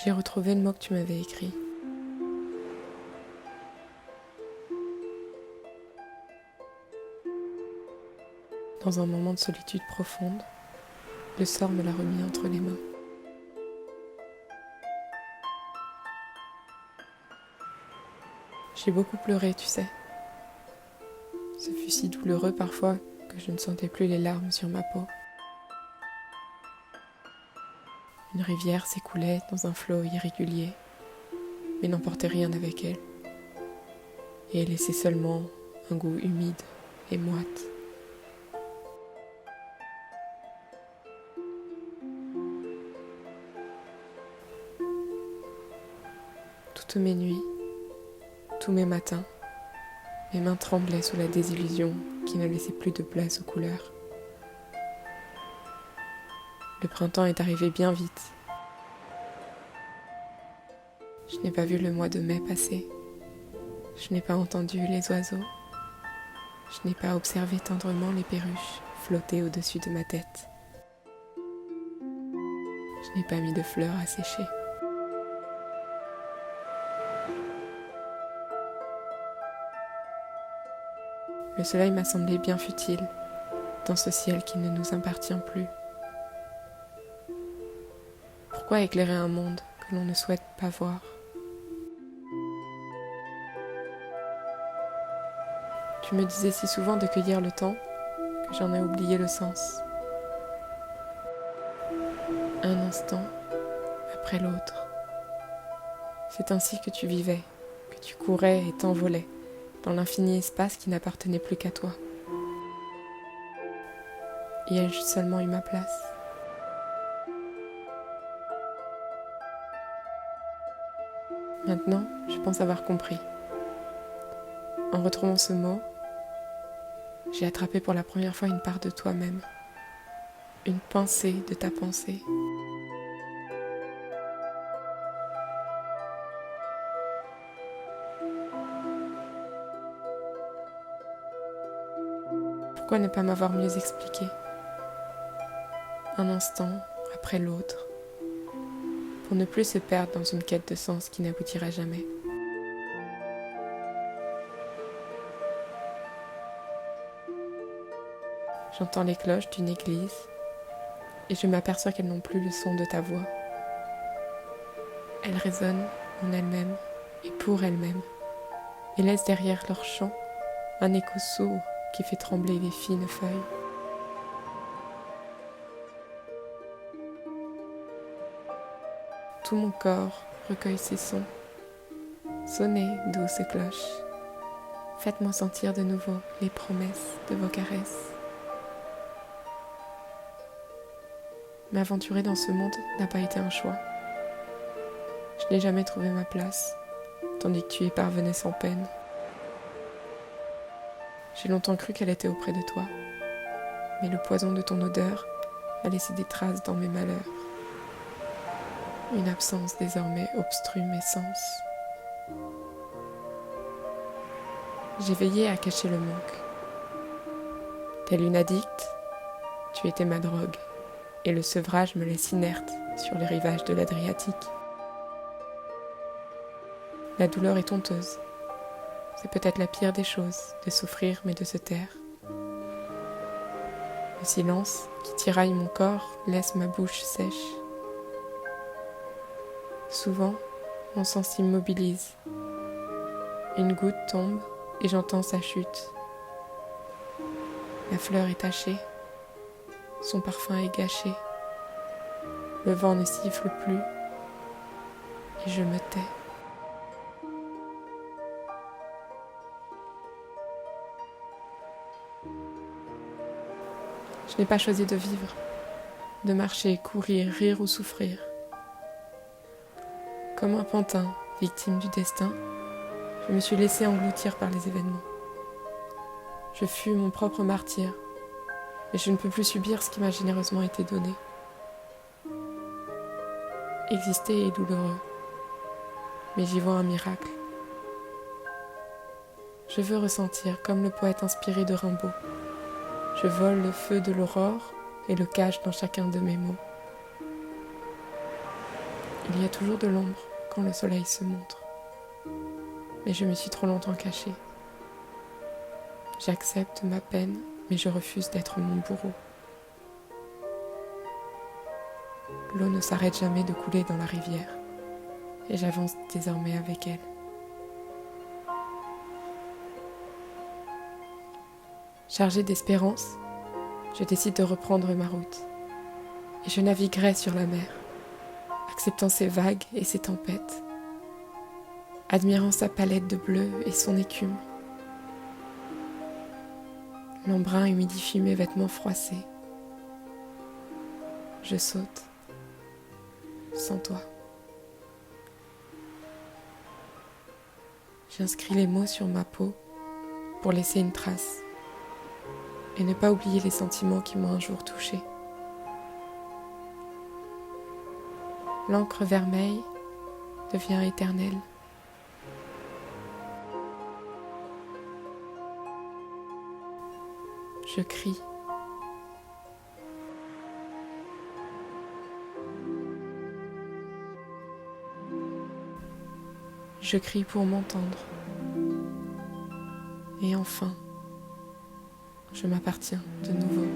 J'ai retrouvé le mot que tu m'avais écrit. Dans un moment de solitude profonde, le sort me l'a remis entre les mains. J'ai beaucoup pleuré, tu sais. Ce fut si douloureux parfois que je ne sentais plus les larmes sur ma peau. Une rivière s'écoulait dans un flot irrégulier, mais n'emportait rien avec elle, et elle laissait seulement un goût humide et moite. Toutes mes nuits, tous mes matins, mes mains tremblaient sous la désillusion qui ne laissait plus de place aux couleurs. Le printemps est arrivé bien vite. Je n'ai pas vu le mois de mai passer. Je n'ai pas entendu les oiseaux. Je n'ai pas observé tendrement les perruches flotter au-dessus de ma tête. Je n'ai pas mis de fleurs à sécher. Le soleil m'a semblé bien futile dans ce ciel qui ne nous appartient plus. Pourquoi éclairer un monde que l'on ne souhaite pas voir ? Tu me disais si souvent de cueillir le temps que j'en ai oublié le sens. Un instant après l'autre. C'est ainsi que tu vivais, que tu courais et t'envolais dans l'infini espace qui n'appartenait plus qu'à toi. Y ai-je seulement eu ma place ? Maintenant, je pense avoir compris. En retrouvant ce mot, j'ai attrapé pour la première fois une part de toi-même, une pensée de ta pensée. Pourquoi ne pas m'avoir mieux expliqué ? Un instant après l'autre, pour ne plus se perdre dans une quête de sens qui n'aboutira jamais. J'entends les cloches d'une église et je m'aperçois qu'elles n'ont plus le son de ta voix. Elles résonnent en elles-mêmes et pour elles-mêmes et laissent derrière leur chant un écho sourd qui fait trembler les fines feuilles. Tout mon corps recueille ces sons. Sonnez, douces cloches. Faites-moi sentir de nouveau les promesses de vos caresses. M'aventurer dans ce monde n'a pas été un choix. Je n'ai jamais trouvé ma place, tandis que tu y parvenais sans peine. J'ai longtemps cru qu'elle était auprès de toi, mais le poison de ton odeur a laissé des traces dans mes malheurs. Une absence désormais obstrue mes sens. J'ai veillé à cacher le manque. Telle une addicte, tu étais ma drogue, et le sevrage me laisse inerte sur les rivages de l'Adriatique. La douleur est honteuse. C'est peut-être la pire des choses, de souffrir mais de se taire. Le silence qui tiraille mon corps laisse ma bouche sèche. Souvent, mon sens s'immobilise. Une goutte tombe et j'entends sa chute. La fleur est tachée, son parfum est gâché. Le vent ne siffle plus et je me tais. Je n'ai pas choisi de vivre, de marcher, courir, rire ou souffrir. Comme un pantin, victime du destin, je me suis laissé engloutir par les événements. Je fus mon propre martyr, et je ne peux plus subir ce qui m'a généreusement été donné. Exister est douloureux, mais j'y vois un miracle. Je veux ressentir comme le poète inspiré de Rimbaud. Je vole le feu de l'aurore et le cache dans chacun de mes mots. Il y a toujours de l'ombre quand le soleil se montre. Mais je me suis trop longtemps cachée. J'accepte ma peine, mais je refuse d'être mon bourreau. L'eau ne s'arrête jamais de couler dans la rivière, et j'avance désormais avec elle. Chargée d'espérance, je décide de reprendre ma route, et je naviguerai sur la mer, acceptant ses vagues et ses tempêtes, admirant sa palette de bleu et son écume. L'embrun humidifie mes vêtements froissés. Je saute, sans toi. J'inscris les mots sur ma peau pour laisser une trace et ne pas oublier les sentiments qui m'ont un jour touchée. L'encre vermeille devient éternelle. Je crie. Je crie pour m'entendre. Et enfin, je m'appartiens de nouveau.